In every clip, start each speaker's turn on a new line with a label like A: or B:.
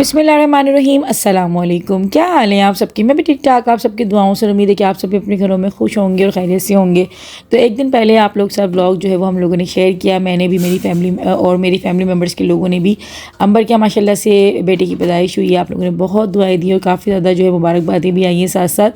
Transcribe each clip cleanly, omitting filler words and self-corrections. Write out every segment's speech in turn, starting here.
A: बिस्मिल्लाहिर्रहमानिर्रहीम अस्सलाम वालेकुम। क्या हाल है आप सबकी? मैं भी ठीक ठाक। आप सबकी दुआओं से उम्मीद है कि आप सभी अपने घरों में खुश होंगे और खैरियत से होंगे। तो एक दिन पहले आप लोग सब व्लॉग जो है वो हम लोगों ने शेयर किया, मैंने भी, मेरी फैमिली और मेरी फैमिली मेम्बर्स के लोगों ने भी। अंबर क्या माशाल्लाह से बेटे की पैदाइश हुई है, आप लोगों ने बहुत दुआएं दी और काफ़ी ज़्यादा जो है मुबारकबादें भी आई हैं साथ साथ।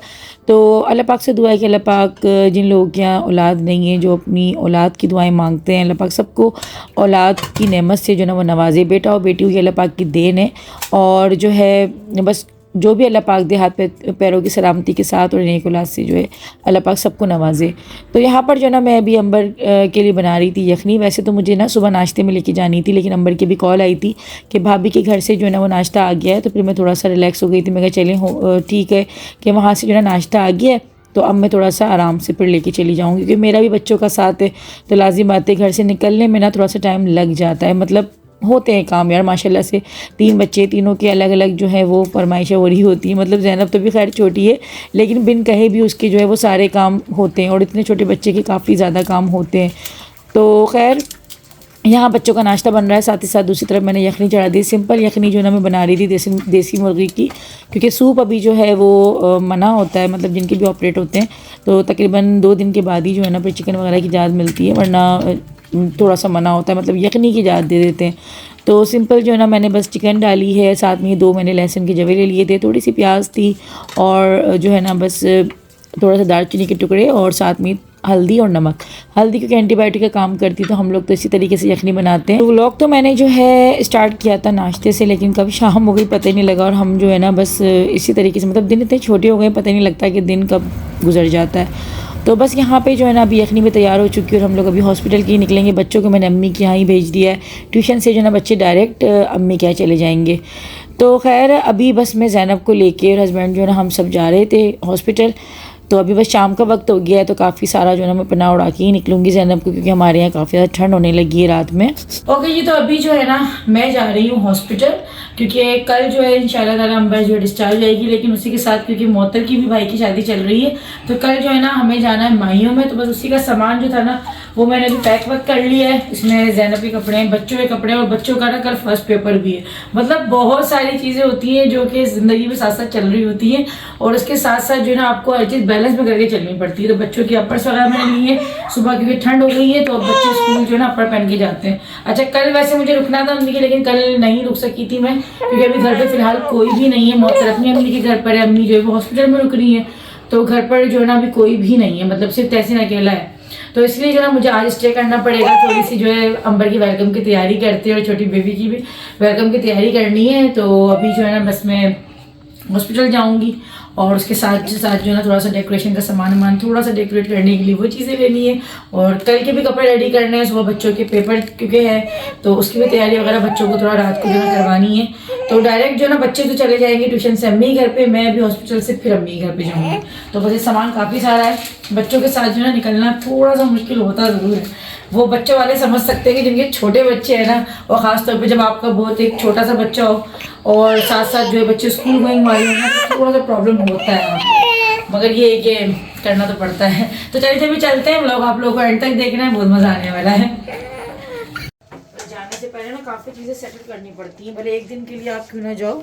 A: तो अल्लाह पाक से दुआ है कि अल्लाह पाक जिन लोगों के यहाँ औलाद नहीं है, जो अपनी औलाद की दुआएं मांगते हैं, अल्लाह पाक सबको औलाद की नेमत से जो ना वो नवाजे। बेटा और बेटी हुई अल्लाह पाक की देन है, और जो है बस जो भी अल्लाह पाक दे हाथ पैरों की सलामती के साथ और नेक औलाद से जो है अल्लाह पाक सबको नवाजे। तो यहाँ पर जो ना मैं अभी अंबर के लिए बना रही थी यखनी। वैसे तो मुझे ना सुबह नाश्ते में लेके जानी थी, लेकिन अंबर की भी कॉल आई थी कि भाभी के घर से जो है ना वो नाश्ता आ गया है। तो फिर मैं थोड़ा सा रिलैक्स हो गई थी। मैं कहा चलें ठीक है कि वहाँ से जो है नाश्ता आ गया है, तो अब मैं थोड़ा सा आराम से फिर लेके चली जाऊँगी, क्योंकि मेरा भी बच्चों का साथ है। तो लाजिम बात है घर से निकलने में ना थोड़ा सा टाइम लग जाता है। मतलब होते हैं काम यार माशाल्लाह से। 3 बच्चे, तीनों के अलग अलग जो है वो फरमाइशें हो रही होती हैं। मतलब ज़ैनब तो भी खैर छोटी है, लेकिन बिन कहे भी उसके जो है वो सारे काम होते हैं, और इतने छोटे बच्चे के काफ़ी ज़्यादा काम होते हैं। तो खैर यहाँ बच्चों का नाश्ता बन रहा है, साथ ही साथ दूसरी तरफ मैंने यखनी चढ़ा दी। सिंपल यखनी जो ना मैं बना रही थी देसी मुर्गी की, क्योंकि सूप अभी जो है वो मना होता है, मतलब जिनके भी ऑपरेट होते हैं तो तकरीबन 2 दिन के बाद ही जो है ना फिर चिकन वगैरह की इजाज़त मिलती है, वरना थोड़ा सा मना होता है, मतलब यखनी की इजाज़त दे देते हैं। तो सिंपल जो है ना मैंने बस चिकन डाली है, साथ में 2 मैंने लहसुन के जवे ले लिए थे, थोड़ी सी प्याज थी, और जो है ना बस थोड़ा सा दालचीनी के टुकड़े, और साथ में हल्दी और नमक। हल्दी क्योंकि एंटीबायोटिक का काम करती है, तो हम लोग तो इसी तरीके से यखनी बनाते हैं। तो व्लॉग तो मैंने जो है स्टार्ट किया था नाश्ते से, लेकिन कब शाम हो गई पता ही नहीं लगा, और हम जो है ना बस इसी तरीके से, मतलब दिन इतने छोटे हो गए पता ही नहीं लगता कि दिन कब गुजर जाता है। तो बस यहाँ पे जो है ना अभी यखनी में तैयार हो चुकी है, और हम लोग अभी हॉस्पिटल के ही निकलेंगे। बच्चों को मैंने अम्मी के यहाँ ही भेज दिया है। ट्यूशन से जो है ना बच्चे डायरेक्ट अम्मी के यहाँ चले जाएंगे। तो खैर अभी बस मैं ज़ैनब को लेके और हस्बैंड जो है ना हम सब जा रहे थे हॉस्पिटल। तो अभी बस शाम का वक्त हो गया है, तो काफ़ी सारा जो है ना मैं पनाह उड़ा के ही निकलूँगी ज़ैनब को, क्योंकि हमारे यहाँ काफ़ी ज़्यादा ठंड होने लगी है रात में। ओके जी, तो अभी जो है ना मैं जा रही हूँ हॉस्पिटल, क्योंकि कल जो है इंशाल्लाह ताला अंबर जो है डिस्चार्ज जाएगी। लेकिन उसी के साथ क्योंकि मोहतर की भी भाई की शादी चल रही है, तो कल जो है ना हमें जाना है माहियों में। तो बस उसी का सामान जो था ना वो मैंने अभी पैक वैक कर लिया है। इसमें ज़ैनब के कपड़े हैं, बच्चों के कपड़े, और बच्चों का ना कल फर्स्ट पेपर भी है। मतलब बहुत सारी चीज़ें होती हैं जो कि ज़िंदगी में साथ साथ चल रही होती हैं, और उसके साथ साथ जो है ना आपको हर चीज़ बैलेंस में करके चलनी पड़ती है। तो बच्चों की अपर्स वगैरह मैंने लिए सुबह, क्योंकि ठंड हो गई है, तो अब बच्चे स्कूल जो है ना अपर पहन के जाते हैं। अच्छा, कल वैसे मुझे रुकना था अम्मी के, लेकिन कल नहीं रुक सकी थी मैं, क्योंकि अभी घर पे फिलहाल कोई भी नहीं है। मोहतर अपनी अम्मी के घर पर है, अम्मी जो है वो हॉस्पिटल में रुक रही है, तो घर पर जो है ना अभी कोई भी नहीं है, मतलब सिर्फ तहसीन अकेला है। तो इसलिए जो है ना मुझे आज स्टे करना पड़ेगा। थोड़ी सी जो है अंबर की वेलकम की तैयारी करते हैं, और छोटी बेबी की भी वेलकम की तैयारी करनी है। तो अभी जो है ना बस मैं हॉस्पिटल जाऊंगी, और उसके साथ जो है ना थोड़ा सा डेकोरेशन का सामान थोड़ा सा डेकोरेट करने के लिए वो चीज़ें लेनी है, और कल के भी कपड़े रेडी करने हैं। सुबह बच्चों के पेपर क्योंकि है, तो उसकी भी तैयारी वगैरह बच्चों को थोड़ा रात को जो है करवानी है। तो डायरेक्ट जो है ना बच्चे तो चले जाएंगे ट्यूशन से अम्मी घर पे, मैं अभी हॉस्पिटल से फिर अम्मी घर पे जाऊँगी। तो बस ये सामान काफ़ी सारा है। बच्चों के साथ जो है ना निकलना थोड़ा सा मुश्किल होता ज़रूर है। वो बच्चों वाले समझ सकते हैं कि जिनके छोटे बच्चे हैं ना, और ख़ासतौर पे जब आपका बहुत एक छोटा सा बच्चा हो, और साथ साथ जो है बच्चे स्कूल गोइंग वाले हो ना, तो थोड़ा सा प्रॉब्लम होता है, मगर ये है कि करना तो पड़ता है। तो चलिए अभी चलते हैं, लोग आप लोगों को एंड तक देखना है, बहुत मज़ा आने वाला है। जाने से पहले ना काफ़ी चीज़ें सेटल करनी पड़ती हैं, भले एक दिन के लिए आप क्यों ना जाओ।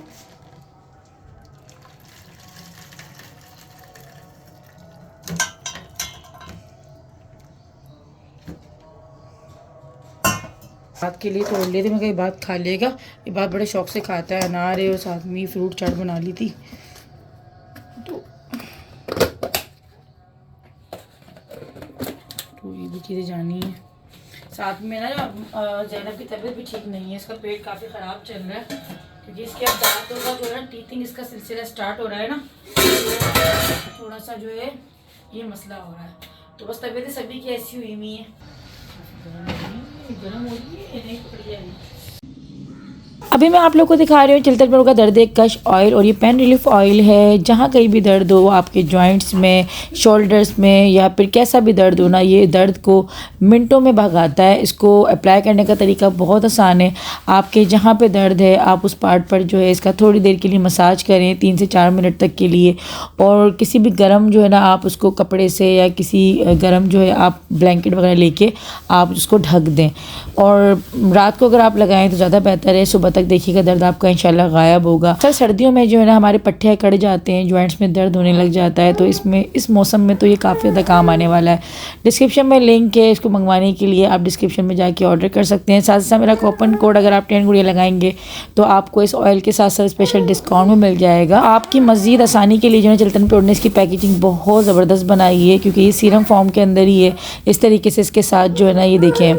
A: बात के लिए तोड़ लेते, मैं कहीं बात खा लेगा। ये बात बड़े शौक से खाता है, अनार है और साथ में फ्रूट चाट बना ली थी। तो ये भी चीज़ें जानी है। साथ में ना ज़ैनब की तबीयत भी ठीक नहीं है, इसका पेट काफ़ी ख़राब चल रहा है, क्योंकि इसके अब दांतों का जो है ना टीथिंग इसका सिलसिला स्टार्ट हो रहा है ना, तो थोड़ा सा जो है ये मसला हो रहा है। तो बस तबीयतें सभी की ऐसी हुई हुई है, गर्म हो रही है, नहीं पकड़ जाएगी। अभी मैं आप लोग को दिखा रही हूँ चिल्तर पेड़ों का दर्द कश ऑयल, और ये पेन रिलीफ ऑयल है। जहाँ कहीं भी दर्द हो, आपके जॉइंट्स में, शोल्डर्स में, या फिर कैसा भी दर्द हो ना, ये दर्द को मिनटों में भगाता है। इसको अप्लाई करने का तरीका बहुत आसान है। आपके जहाँ पे दर्द है आप उस पार्ट पर जो है इसका थोड़ी देर के लिए मसाज करें, 3 से 4 मिनट तक के लिए, और किसी भी गर्म जो है ना आप उसको कपड़े से या किसी गर्म जो है आप ब्लैंकेट वगैरह लेके आप उसको ढक दें, और रात को अगर आप लगाएं तो ज़्यादा बेहतर है। सुबह तक तक देखिएगा, दर्द आपका इंशाल्लाह गायब होगा। सर सर्दियों में जो है ना हमारे पट्टे कट जाते हैं, जॉइंट्स में दर्द होने लग जाता है, तो इसमें इस मौसम में तो ये काफ़ी ज़्यादा काम आने वाला है। डिस्क्रिप्शन में लिंक है, इसको मंगवाने के लिए आप डिस्क्रिप्शन में जाके ऑर्डर कर सकते हैं। साथ साथ मेरा कूपन कोड अगर आप 10 गुड़िया लगाएंगे तो आपको इस ऑयल के साथ साथ स्पेशल डिस्काउंट में मिल जाएगा। आपकी मज़ीद आसानी के लिए जो है चिल्तन प्योर ने इसकी पैकेजिंग बहुत ज़बरदस्त बनाई है, क्योंकि ये सीरम फॉर्म के अंदर ही है। इस तरीके से इसके साथ जो है ना ये देखें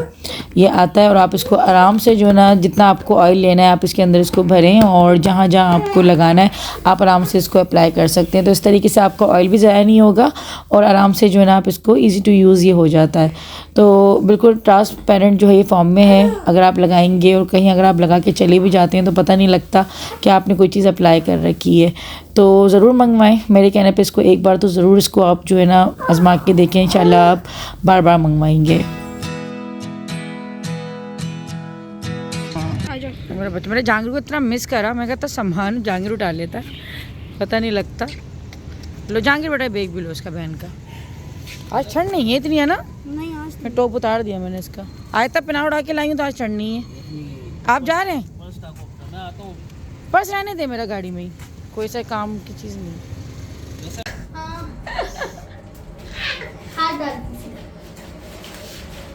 A: ये आता है, और आप इसको आराम से जो है ना जितना आपको ऑयल लेना है आप इसके अंदर इसको भरें, और जहाँ जहाँ आपको लगाना है आप आराम से इसको अप्लाई कर सकते हैं। तो इस तरीके से आपका ऑयल भी ज़ाया नहीं होगा और आराम से जो है ना आप इसको ईज़ी टू यूज़ ये हो जाता है। तो बिल्कुल ट्रांसपेरेंट जो है ये फॉर्म में है, अगर आप लगाएंगे और कहीं अगर आप लगा के चले भी जाते हैं तो पता नहीं लगता कि आपने कोई चीज़ अप्लाई कर रखी है। तो ज़रूर मंगवाएं, मेरे कहने पे इसको एक बार तो ज़रूर इसको आप जो है ना आजमा के देखें, इंशाल्लाह आप बार बार मंगवाएंगे। मेरा बच्चा मेरे जांगरू को इतना मिस करा, मैं कहता सामान जांगरू उठा लेता, पता नहीं लगता। लो जांगीर बेटा बैग भी लो इसका बहन का। आज ठंड नहीं है इतनी, है ना?
B: नहीं आज
A: मैं टॉप उतार दिया मैंने इसका, आज तक पहना उड़ा के लाई हूँ तो आज ठंड नहीं है। आप जा रहे हैं? पर्स रहने दे मेरा गाड़ी में ही, कोई सा काम की चीज़ नहीं।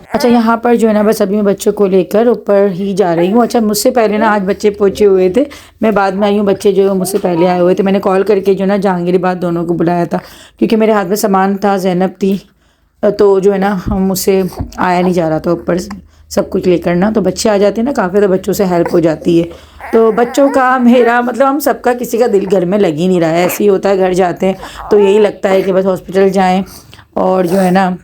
A: अच्छा यहाँ पर जो है ना बस अभी मैं बच्चों को लेकर ऊपर ही जा रही हूँ। अच्छा मुझसे पहले ना आज बच्चे पहुँचे हुए थे, मैं बाद में आई हूँ, बच्चे जो मुझसे पहले आए हुए थे। मैंने कॉल करके जो ना जहांगीर बात दोनों को बुलाया था, क्योंकि मेरे हाथ में सामान था, ज़ैनब थी, तो जो है ना मुझसे आया नहीं जा रहा था ऊपर सब कुछ लेकर ना। तो बच्चे आ जाते हैं ना काफ़ी, तो बच्चों से हेल्प हो जाती है। तो बच्चों का मेरा मतलब हम सबका किसी का दिल घर में लग ही नहीं रहा है। ऐसे ही होता है, घर जाते हैं तो यही लगता है कि बस हॉस्पिटल जाएँ, और जो है ना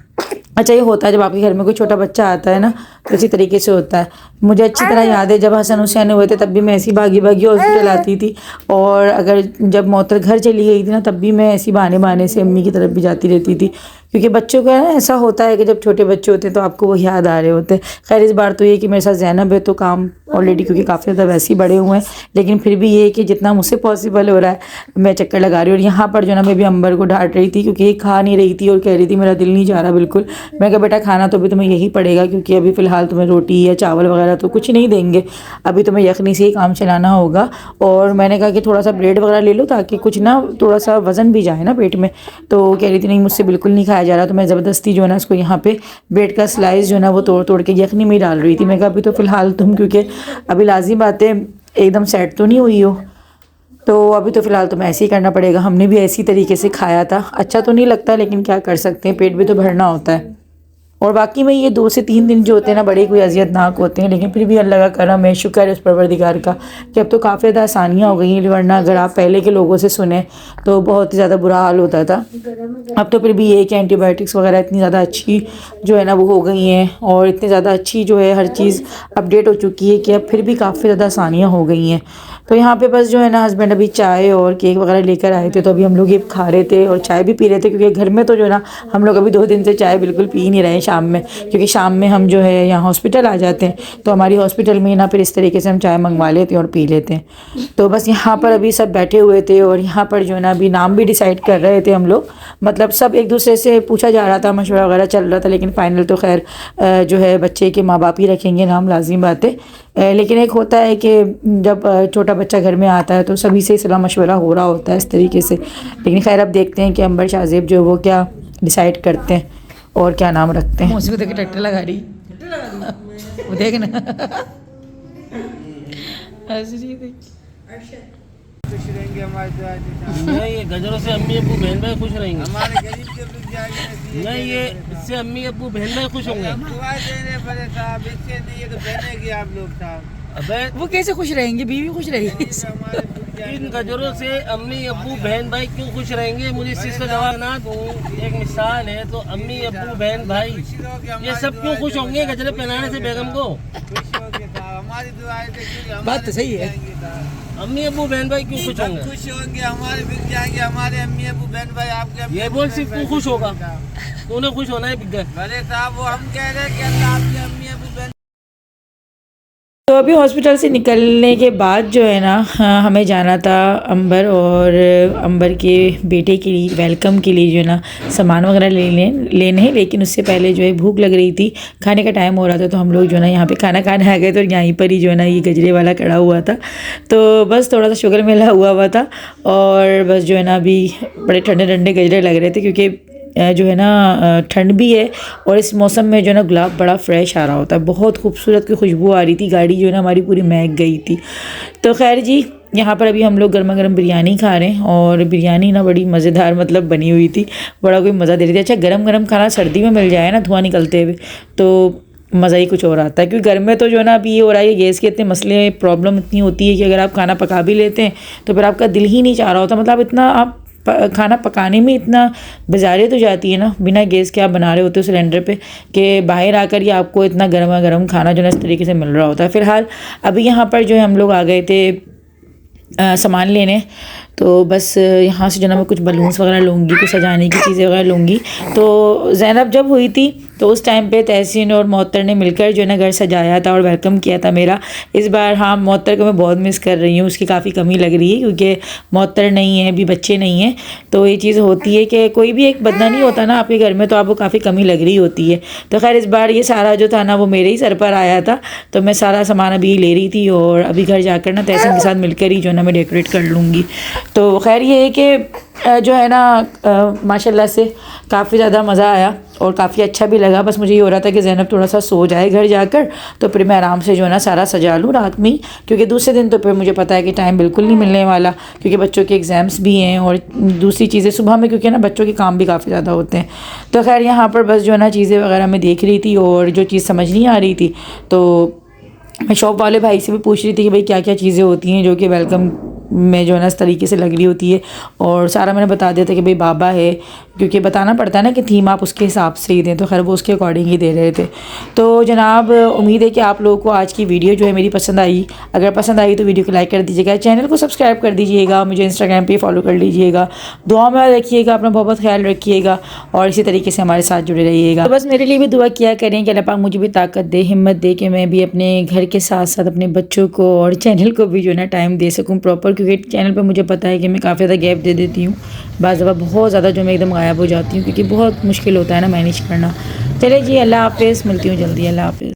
A: अच्छा ये होता है जब आपके घर में कोई छोटा बच्चा आता है ना तो इसी तरीके से होता है। मुझे अच्छी तरह याद है जब हसन हुसैन हुए थे तब भी मैं ऐसी भागी भागी हॉस्पिटल आती थी, और अगर जब मोहतर घर चली गई थी ना तब भी मैं ऐसी बहाने बहाने से अम्मी की तरफ भी जाती रहती थी, क्योंकि बच्चों का ना ऐसा होता है कि जब छोटे बच्चे होते हैं तो आपको वो याद आ रहे होते हैं। खैर इस बार तो ये कि मेरे साथ ज़ैनब है तो काम ऑलरेडी क्योंकि काफ़ी ज़्यादा वैसे ही बड़े हुए हैं, लेकिन फिर भी ये कि जितना मुझसे पॉसिबल हो रहा है मैं चक्कर लगा रही हूँ। और यहाँ पर जो ना मैं भी अंबर को डांट रही थी क्योंकि ये खा नहीं रही थी और कह रही थी मेरा दिल नहीं जा रहा बिल्कुल। मैं कहा बेटा खाना तो अभी तुम्हें यही पड़ेगा, क्योंकि अभी फ़िलहाल तुम्हें रोटी या चावल वगैरह तो कुछ नहीं देंगे, अभी तुम्हें यखनी से ही काम चलाना होगा। और मैंने कहा कि थोड़ा सा ब्रेड वगैरह ले लो ताकि कुछ ना थोड़ा सा वज़न भी जाए ना पेट में। तो कह रही थी नहीं मुझसे बिल्कुल नहीं खाया जा रहा, तो मैं ज़बरदस्ती जो है ना उसको यहाँ पे ब्रेड का स्लाइस जो है ना वो तोड़ तोड़ के यखनी में ही डाल रही थी। मैं कहा अभी तो फ़िलहाल तुम, क्योंकि अभी लाजिम बात है एकदम सेट तो नहीं हुई हो, तो अभी तो फ़िलहाल तुम्हें ऐसे ही करना पड़ेगा। हमने भी ऐसी तरीके से खाया था, अच्छा तो नहीं लगता लेकिन क्या कर सकते हैं, पेट भी तो भरना होता है। और बाकी में ये 2 से 3 दिन जो होते हैं ना बड़े कोई अजियतनाक होते हैं, लेकिन फिर भी अल्लाह का करम है, शुक्र है उस परवरदिगार का कि अब तो काफ़ी ज़्यादा आसानियाँ हो गई हैं। वरना अगर आप पहले के लोगों से सुने तो बहुत ही ज़्यादा बुरा हाल होता था। अब तो फिर भी ये कि एंटीबायोटिक्स वगैरह इतनी ज़्यादा अच्छी जो है ना वो हो गई हैं, और इतनी ज़्यादा अच्छी जो है हर चीज़ अपडेट हो चुकी है कि अब फिर भी काफ़ी ज़्यादा आसानियाँ हो गई हैं। तो यहाँ पे बस जो है ना हस्बैंड अभी चाय और केक वगैरह लेकर आए थे, तो अभी हम लोग ये खा रहे थे और चाय भी पी रहे थे, क्योंकि घर में तो जो है ना हम लोग अभी 2 दिन से चाय बिल्कुल पी नहीं रहे हैं शाम में, क्योंकि शाम में हम जो है यहाँ हॉस्पिटल आ जाते हैं तो हमारी हॉस्पिटल में ना फिर इस तरीके से हम चाय मंगवा लेते हैं और पी लेते हैं। तो बस यहाँ पर अभी सब बैठे हुए थे और यहाँ पर जो है ना अभी नाम भी डिसाइड कर रहे थे हम लोग, मतलब सब एक दूसरे से पूछा जा रहा था, मशवरा वगैरह चल रहा था, लेकिन फ़ाइनल तो खैर जो है बच्चे के माँ बाप ही रखेंगे नाम, लाजिम बात है। लेकिन एक होता है कि जब छोटा बच्चा घर में आता है तो सभी से सलाह मशवरा हो रहा होता है इस तरीके से। लेकिन खैर अब देखते हैं कि अंबर शाहजेब जो वो क्या डिसाइड करते हैं और क्या नाम रखते हैं। उसको देख ट्रैक्टर लगा रही, वो देख ना
C: खुश रहेंगे हमारे नहीं, ये गजरों से अम्मी अब्बू बहन भाई खुश रहेंगे, हमारे गरीब के लोग नहीं, ये इससे अम्मी अब्बू बहन भाई खुश होंगे। साहब इससे नहीं है तो बहने की आप लोग साहब, अबे
A: वो कैसे खुश रहेंगे, बीवी खुश रहेगी।
C: इन गजरों से अम्मी अब्बू बहन भाई क्यों खुश रहेंगे, मुझे इस चीज़ का जवाब ना दूँ। एक मिसाल है तो अम्मी अब्बू बहन भाई ये सब क्यों खुश होंगे गजरे पहनाने से बेगम को? हमारी दुआएं
A: बात तो सही है,
C: अम्मी अब्बू बहन भाई क्यों खुश होंगे?
D: खुश होंगे, हमारे बिक जाएंगे, हमारे अम्मी अब्बू बहन भाई आपके
C: ये बोल सिर्फ तू खुश होगा, तो उन्हें खुश होना है बिक गए।
D: अरे साहब वो हम कह रहे हैं कि अल्लाह आपके अम्मी अब्बू बहन
A: तो अभी हॉस्पिटल से निकलने के बाद जो है ना, हमें जाना था अंबर और अंबर के बेटे के लिए वेलकम के लिए जो है ना सामान वगैरह लेने, लेकिन उससे पहले जो है भूख लग रही थी, खाने का टाइम हो रहा था, तो हम लोग जो है ना यहाँ पे खाना खाने आ गए। तो यहीं पर ही जो है ना ये गजरे वाला खड़ा हुआ था, तो बस थोड़ा सा शुगर मेला हुआ था और बस जो है ना अभी बड़े ठंडे ठंडे गजरे लग रहे थे, क्योंकि जो है ना ठंड भी है और इस मौसम में जो है ना गुलाब बड़ा फ्रेश आ रहा होता है, बहुत खूबसूरत की खुशबू आ रही थी। गाड़ी जो है ना हमारी पूरी महक गई थी। तो खैर जी, यहाँ पर अभी हम लोग गर्मा गर्म बिरयानी खा रहे हैं और बिरयानी ना बड़ी मज़ेदार मतलब बनी हुई थी, बड़ा कोई मज़ा दे रही थी। अच्छा, गरम गरम खाना सर्दी में मिल जाए ना धुआं निकलते हुए तो मज़ा ही कुछ और आता है, क्योंकि घर में तो जो है ना अभी ये हो रहा है, गैस के इतने मसले प्रॉब्लम इतनी होती है कि अगर आप खाना पका भी लेते हैं तो फिर आपका दिल ही नहीं चाह रहा होता, मतलब इतना आप खाना पकाने में इतना बेजारियत हो जाती है ना बिना गैस के आप बना रहे होते हो सिलेंडर पे, कि बाहर आकर ही आपको इतना गर्मा गर्म खाना जो है इस तरीके से मिल रहा होता है। फिलहाल अभी यहाँ पर जो है हम लोग आ गए थे सामान लेने, तो बस यहाँ से जो ना मैं कुछ बलून्स वगैरह लूँगी, कुछ सजाने की चीज़ें वगैरह लूँगी। तो ज़ैनब जब हुई थी तो उस टाइम पे तहसीन और मोहत्तर ने मिलकर जो है ना घर सजाया था और वेलकम किया था मेरा। इस बार हाँ, मोहत्तर को मैं बहुत मिस कर रही हूँ, उसकी काफ़ी कमी लग रही है, क्योंकि मोहत्तर नहीं है, अभी बच्चे नहीं हैं। तो ये चीज़ होती है कि कोई भी एक बंदा नहीं होता ना आपके घर में, तो आपको काफ़ी कमी लग रही होती है। तो खैर इस बार ये सारा जो था ना वो मेरे ही सर पर आया था, तो मैं सारा सामान अभी ले रही थी और अभी घर जाकर ना तहसीन के साथ मिलकर ही जो है ना मैं डेकोरेट कर लूँगी। तो खैर ये है कि जो है ना माशाल्लाह से काफ़ी ज़्यादा मज़ा आया और काफ़ी अच्छा भी लगा। बस मुझे ये हो रहा था कि ज़ैनब थोड़ा सा सो जाए घर जाकर, तो फिर मैं आराम से जो है ना सारा सजा लूँ रात में ही, क्योंकि दूसरे दिन तो फिर मुझे पता है कि टाइम बिल्कुल नहीं मिलने वाला, क्योंकि बच्चों के एग्ज़ाम्स भी हैं और दूसरी चीज़ें सुबह में, क्योंकि ना बच्चों के काम भी काफ़ी ज़्यादा होते हैं। तो खैर यहाँ पर बस जो है ना चीज़ें वगैरह मैं देख रही थी और जो चीज़ समझ नहीं आ रही थी तो मैं शॉप वाले भाई से भी पूछ रही थी कि भाई क्या क्या चीज़ें होती हैं जो कि वेलकम में जो है ना इस तरीके से लग रही होती है, और सारा मैंने बता दिया था कि भाई बाबा है, क्योंकि बताना पड़ता है ना कि थीम आप उसके हिसाब से ही दें, तो खैर वो उसके अकॉर्डिंग ही दे रहे थे। तो जनाब उम्मीद है कि आप लोगों को आज की वीडियो जो है मेरी पसंद आई। अगर पसंद आई तो वीडियो को लाइक कर दीजिएगा, चैनल को सब्सक्राइब कर दीजिएगा, मुझे इंस्टाग्राम पे फॉलो कर लीजिएगा, दुआ में रखिएगा, अपना बहुत ख्याल रखिएगा और इसी तरीके से हमारे साथ जुड़े रहिएगा। तो बस मेरे लिए भी दुआ किया करें कि अल्लाह पाक मुझे भी ताकत दे, हिम्मत दे कि मैं भी अपने घर के साथ साथ अपने बच्चों को और चैनल को भी जो है ना टाइम दे सकूँ प्रॉपर, क्योंकि चैनल पर मुझे पता है कि मैं काफ़ी ज़्यादा गैप दे देती हूँ, बाज़ दफ़ा बहुत ज़्यादा जो मैं एकदम गायब हो जाती हूँ, क्योंकि बहुत मुश्किल होता है ना मैनेज करना। चलिए जी, अल्लाह हाफ़िज़, मिलती हूँ जल्दी, अल्लाह हाफ़िज़।